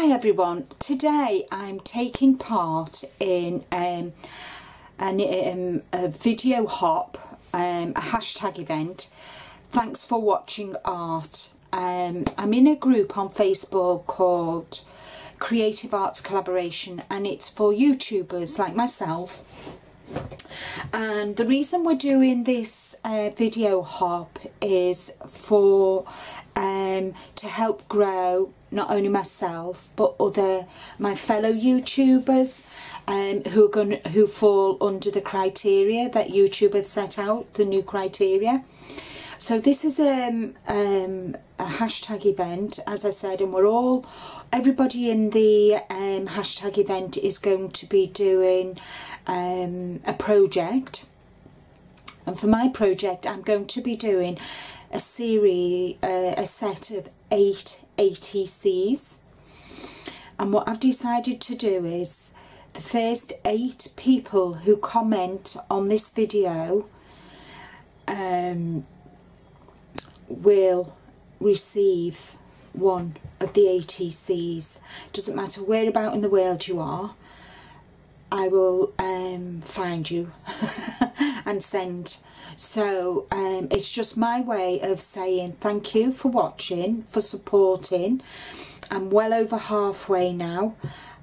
Everyone, today I'm taking part in a video hop, a hashtag event. Thanks for watching art. I'm in a group on Facebook called Creative Arts Collaboration, and it's for YouTubers like myself. And the reason we're doing this video hop is for to help grow not only myself but my fellow YouTubers who fall under the criteria that YouTube have set out, the new criteria. So this is a hashtag event, as I said, and everybody in the hashtag event is going to be doing a project. And for my project, I'm going to be doing a series, a set of 8 ATCs. And what I've decided to do is the first 8 people who comment on this video will receive one of the ATCs. Doesn't matter where about in the world you are, I will find you and send. So it's just my way of saying thank you for watching, for supporting. I'm well over halfway now,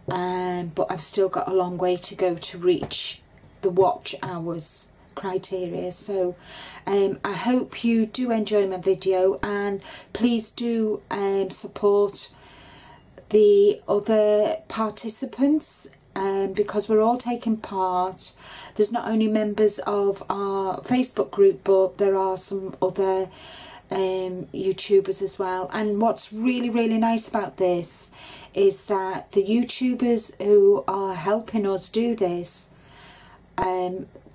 but I've still got a long way to go to reach the watch hours criteria. So I hope you do enjoy my video, and please do support the other participants, because we're all taking part. There's not only members of our Facebook group, but there are some other YouTubers as well. And what's really, really nice about this is that the YouTubers who are helping us do this,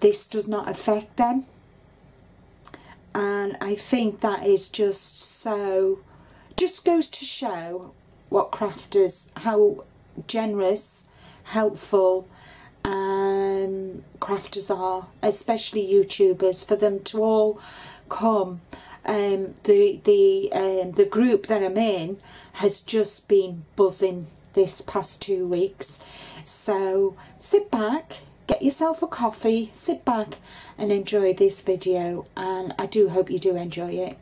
this does not affect them. And I think that is just goes to show what crafters, how generous, helpful crafters are, especially YouTubers, for them to all come. The group that I'm in has just been buzzing this past 2 weeks. So sit back, get yourself a coffee, sit back and enjoy this video, and I do hope you do enjoy it.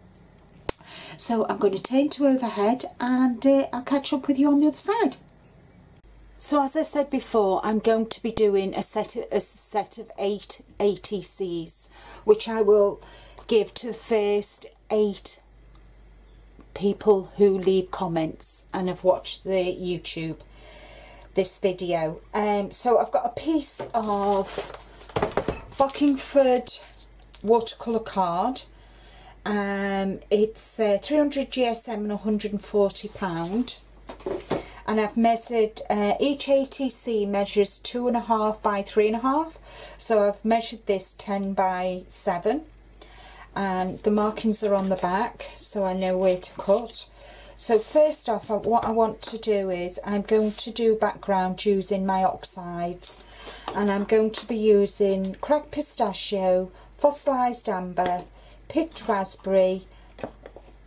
So I'm going to turn to overhead, and I'll catch up with you on the other side. So as I said before, I'm going to be doing a set of 8 ATCs, which I will give to the first 8 people who leave comments and have watched this video. So I've got a piece of Bockingford watercolour card. It's 300 GSM and £140. And I've measured, each ATC measures 2.5 by 3.5, so I've measured this 10 by 7, and the markings are on the back, so I know where to cut. So first off, what I want to do is I'm going to do background using my oxides, and I'm going to be using cracked pistachio, fossilised amber, picked raspberry,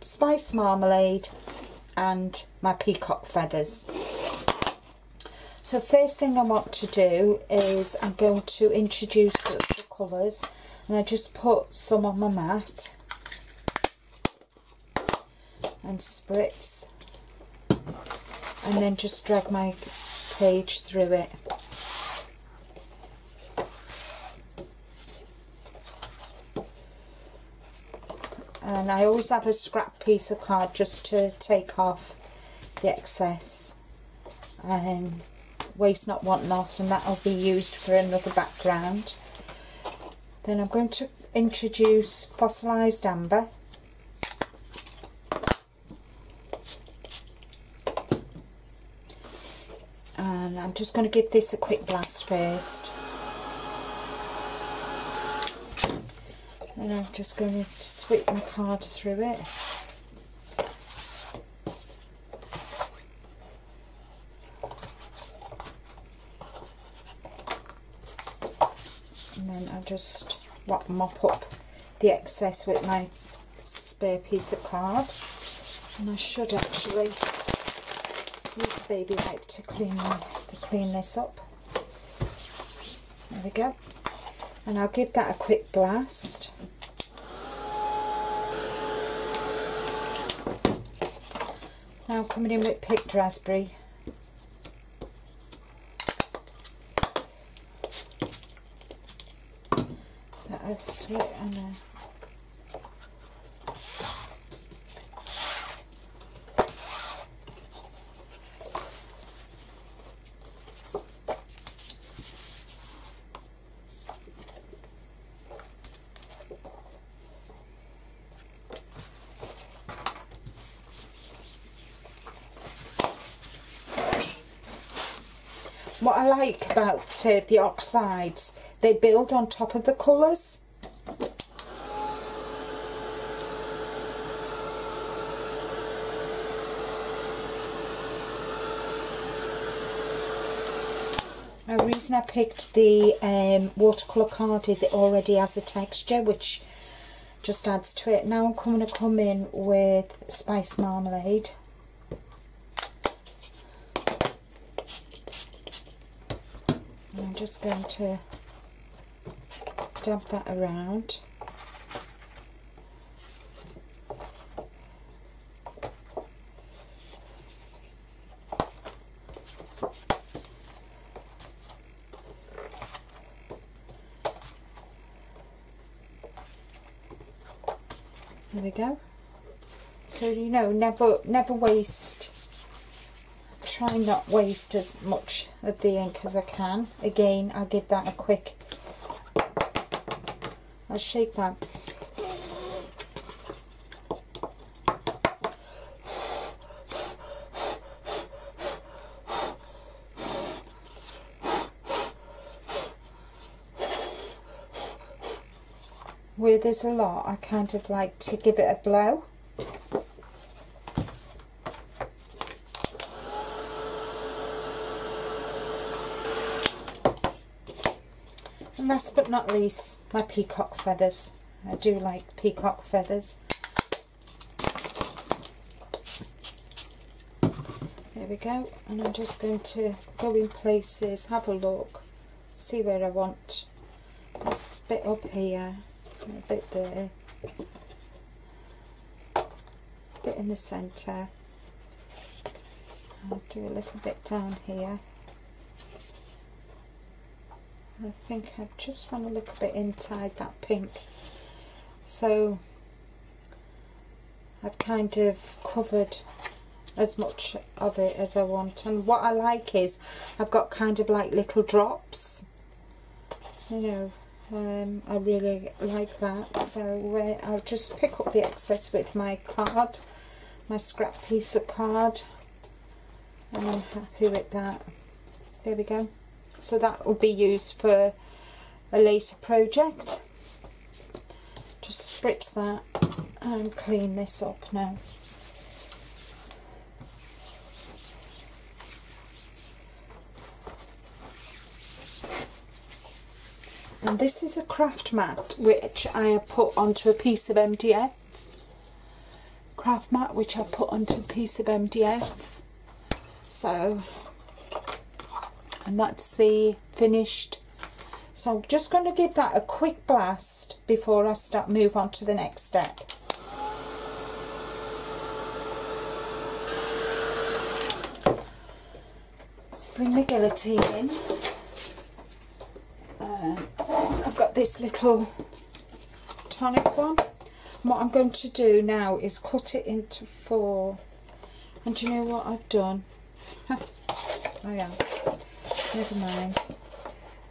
spice marmalade, and my peacock feathers. So first thing I want to do is I'm going to introduce the colours, and I just put some on my mat and spritz, and then just drag my page through it. And I always have a scrap piece of card just to take off the excess. Waste not, want not, and that will be used for another background. Then I'm going to introduce fossilised amber. And I'm just going to give this a quick blast first. And I'm just going to sweep my card through it. And then I'll just mop up the excess with my spare piece of card. And I should actually use a baby wipe to clean this up. There we go. And I'll give that a quick blast. Now coming in with picked raspberry. That'll sweat and then what I like about the oxides, they build on top of the colours. The reason I picked the watercolour card is it already has a texture which just adds to it. Now I'm going to come in with spice marmalade. I'm just going to dab that around. There we go. So, you know, never waste. Try not waste as much of the ink as I can. Again, I'll give that a quick, I'll shake that. Where there's a lot, I kind of like to give it a blow. And last but not least, my peacock feathers. I do like peacock feathers. There we go. And I'm just going to go in places, have a look, see where I want. Just a bit up here, a bit there, a bit in the centre. I'll do a little bit down here. I think I just want a little bit inside that pink. So I've kind of covered as much of it as I want. And what I like is I've got kind of like little drops. You know, I really like that. So I'll just pick up the excess with my card, my scrap piece of card. And I'm happy with that. There we go. So that will be used for a later project. Just spritz that and clean this up now. And this is a craft mat which I have put onto a piece of MDF. Craft mat which I put onto a piece of MDF. So, and that's the finished. So I'm just going to give that a quick blast before I move on to the next step. Bring the guillotine in. I've got this little tonic one. And what I'm going to do now is cut it into 4. And do you know what I've done? I am. Never mind.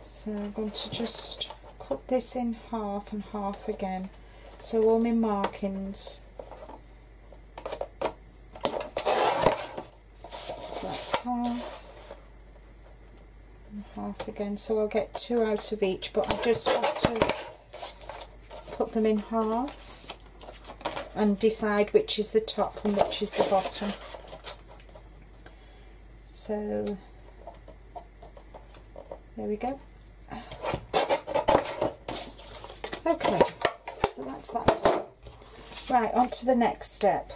So I'm going to just cut this in half and half again. So all my markings. So that's half. half again, so I'll get 2 out of each, but I just want to put them in halves and decide which is the top and which is the bottom. So there we go. Okay, so that's that done. Right, on to the next step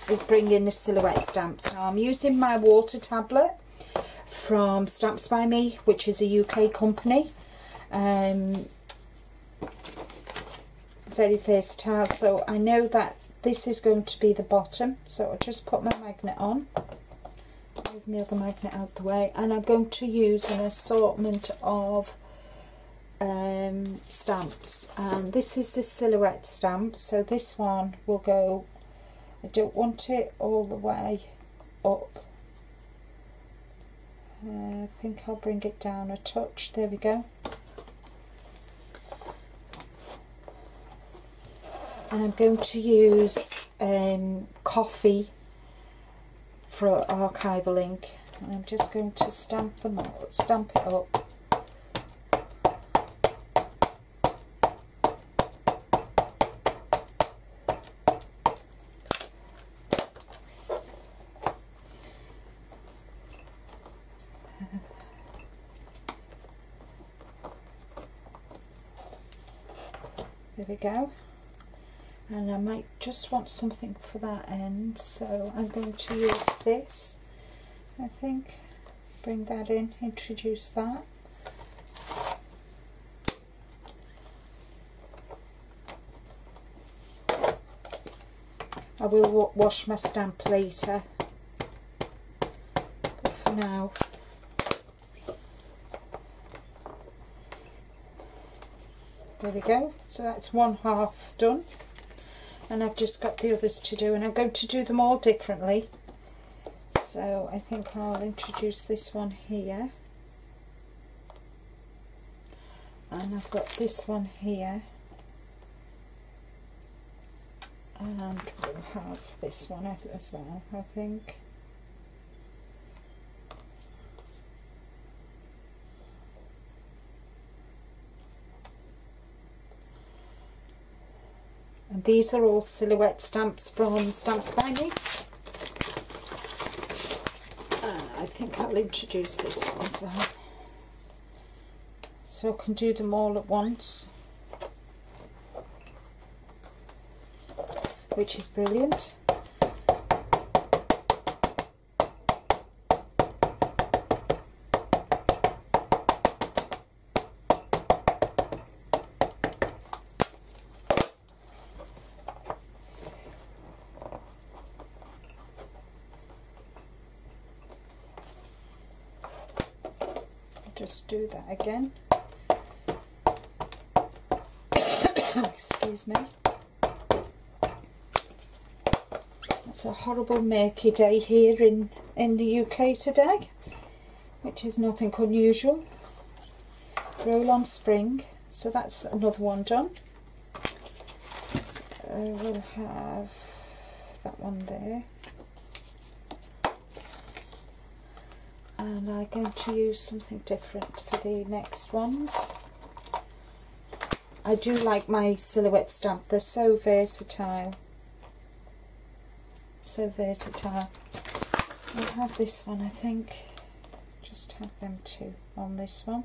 is bringing the silhouette stamps. Now I'm using my water tablet from Stamps by Me, which is a UK company. Very versatile. So I know that this is going to be the bottom, so I'll just put my magnet on. Move my other magnet out the way, and I'm going to use an assortment of stamps, and this is the silhouette stamp. So this one will go, I don't want it all the way up, I think I'll bring it down a touch. There we go. And I'm going to use coffee for archival ink, and I'm just going to stamp them up, stamp it up. There we go. And I might just want something for that end, so I'm going to use this, I think. Bring that in, introduce that. I will wash my stamp later, but for now, there we go. So that's 1/2 done. And I've just got the others to do, and I'm going to do them all differently. So I think I'll introduce this one here, and I've got this one here, and we'll have this one as well, I think. And these are all silhouette stamps from Stamps by Me. I think I'll introduce this one as well, so I can do them all at once, which is brilliant. Just do that again. Excuse me. It's a horrible murky day here in the UK today, which is nothing unusual. Roll on spring. So that's another one done. So we'll have that one there. And I'm going to use something different for the next ones. I do like my silhouette stamp, they're so versatile. So versatile. I'll have this one, I think. Just have them two on this one.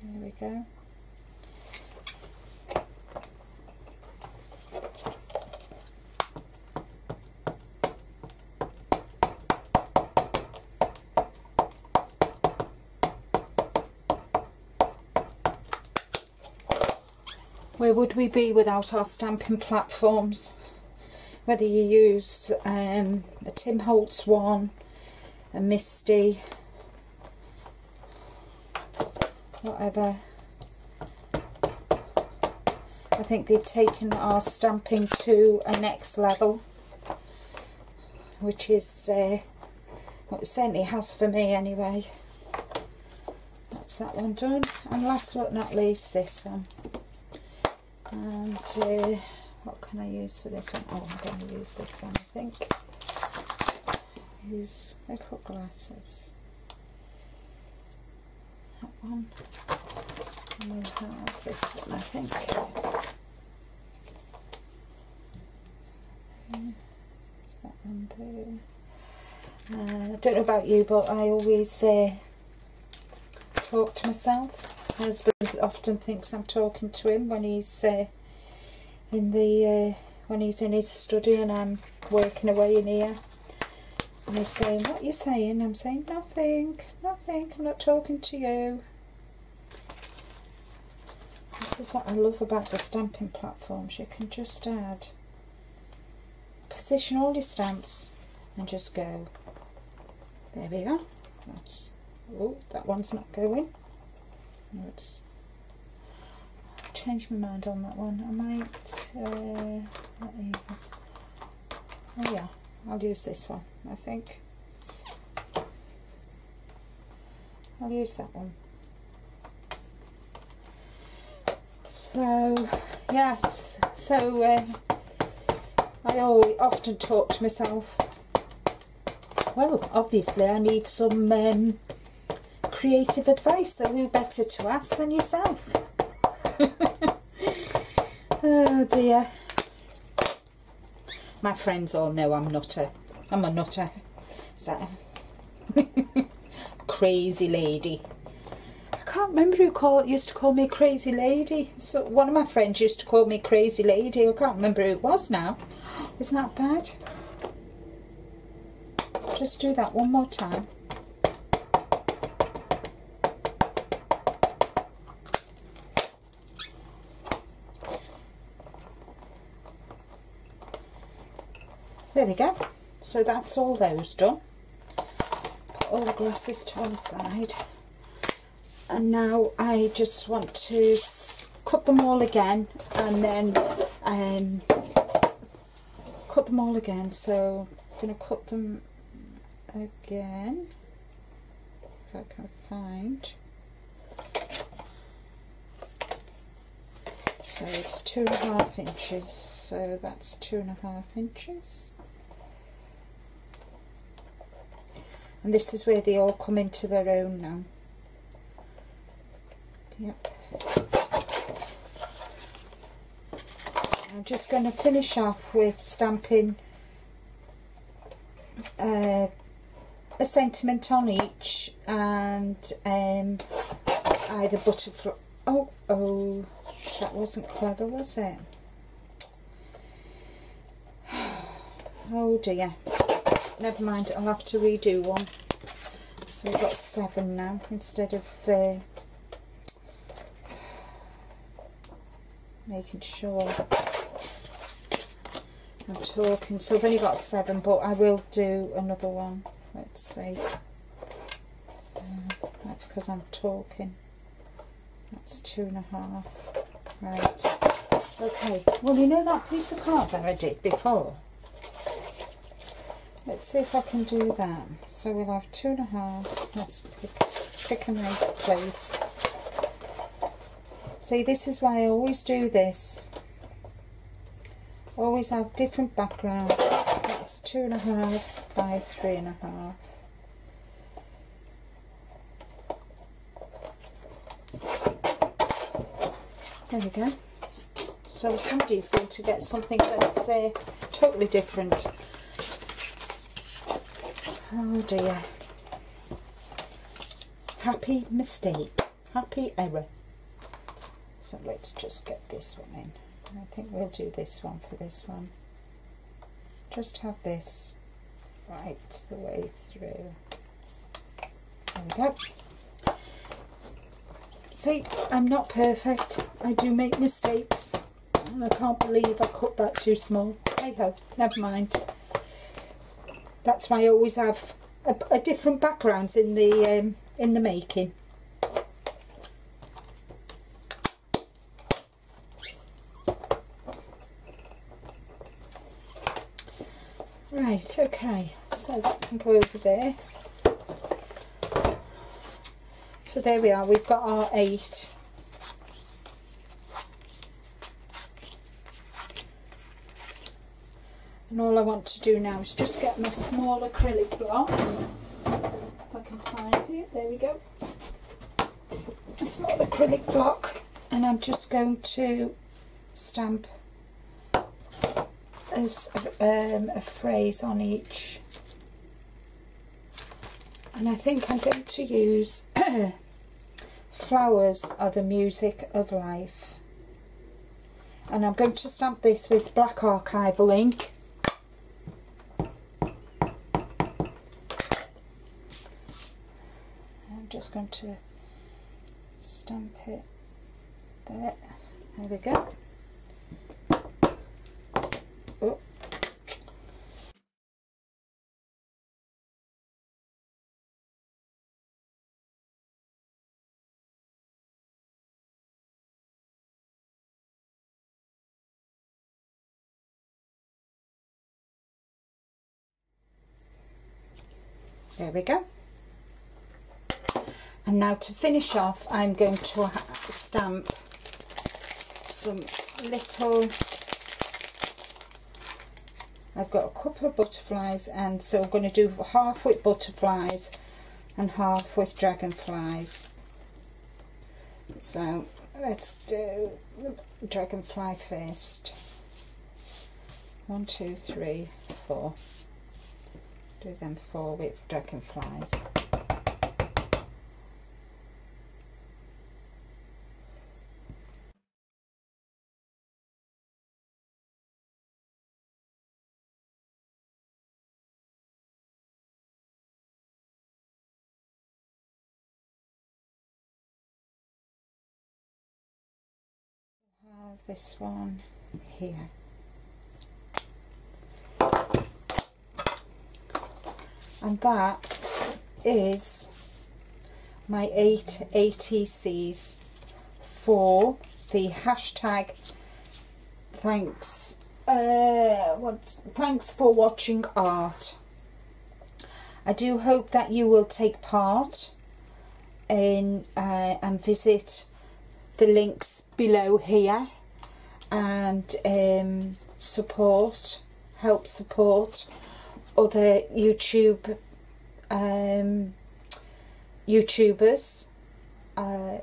There we go. Where would we be without our stamping platforms? Whether you use a Tim Holtz one, a Misty, whatever. I think they've taken our stamping to a next level, which is, well, it certainly has for me anyway. That's that one done. And last but not least, this one. And what can I use for this one? Oh, I'm going to use this one, I think. Use little glasses. one. And we'll have this one, I think. Is that one there? I don't know about you, but I always talk to myself. My husband often thinks I'm talking to him when he's when he's in his study and I'm working away in here. And he's saying, "What are you saying?" I'm saying, "Nothing, nothing, I'm not talking to you." This is what I love about the stamping platforms. You can just add, position all your stamps and just go. There we are. That's, oh, that one's not going. No, it's, I'll change my mind on that one. I might, oh yeah, I'll use this one, I think. I'll use that one. So, yes, so I often talk to myself. Well, obviously I need some creative advice, so who better to ask than yourself? Oh dear. My friends all know I'm a nutter. So, crazy lady. I can't remember who used to call me crazy lady. So one of my friends used to call me crazy lady. I can't remember who it was now. Isn't that bad? Just do that one more time. There we go. So that's all those done. Put all the grasses to one side. And now I just want to cut them all again, and then cut them all again. So I'm going to cut them again, if I can find. So it's 2.5 inches, so that's 2.5 inches. And this is where they all come into their own now. Yep. I'm just going to finish off with stamping a sentiment on each, and either butterfly. Oh, that wasn't clever, was it? Oh dear. Never mind, I'll have to redo one. So we've got 7 now instead of making sure I'm talking. So I've only got 7, but I will do another one. Let's see. So that's because I'm talking. That's 2.5. Right. Okay. Well, you know that piece of card that I did before? Let's see if I can do that. So we'll have 2.5. Let's pick a nice place. See, this is why I always do this. Always have different backgrounds. That's 2.5 by 3.5. There we go. So somebody's going to get something that's totally different. Oh dear. Happy mistake. Happy error. So let's just get this one in. I think we'll do this one for this one. Just have this right the way through. There we go. See, I'm not perfect. I do make mistakes. And I can't believe I cut that too small. Hey ho, never mind. That's why I always have a different backgrounds in the making. Right, okay, so that can go over there. So there we are, we've got our 8. And all I want to do now is just get my small acrylic block. If I can find it, there we go. small acrylic block, and I'm just going to stamp as a phrase on each. And I think I'm going to use flowers are the music of life. And I'm going to stamp this with black archival ink. I'm just going to stamp it there. There we go. Oh. There we go. And now to finish off, I'm going to stamp some little, I've got a couple of butterflies, and so I'm going to do half with butterflies and half with dragonflies. So let's do the dragonfly first. 1, 2, 3, 4. Do them 4 with dragonflies. Have this one here. And that is my 8 ATCs for the hashtag thanks for watching art. I do hope that you will take part in and visit the links below here and help support other YouTubers.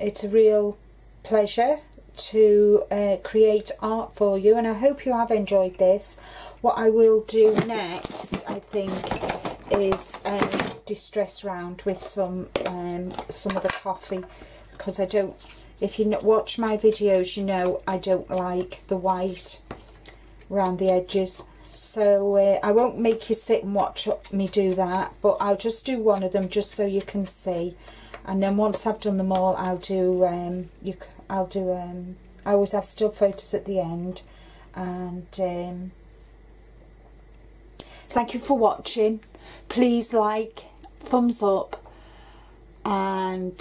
It's a real pleasure to create art for you, and I hope you have enjoyed this. What I will do next, I think, is distress round with some of the coffee, because I don't, if you watch my videos, you know I don't like the white around the edges. So I won't make you sit and watch me do that, but I'll just do one of them just so you can see. And then once I've done them all, I'll do I always have still photos at the end. And thank you for watching. Please like, thumbs up, and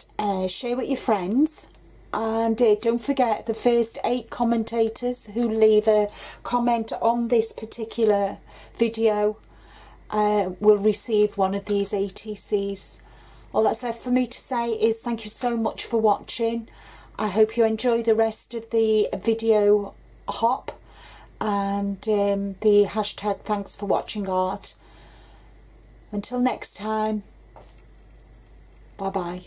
share with your friends. And don't forget, the first 8 commentators who leave a comment on this particular video will receive one of these ATCs. All that's left for me to say is thank you so much for watching. I hope you enjoy the rest of the video hop and the hashtag thanks for watching art. Until next time, bye bye.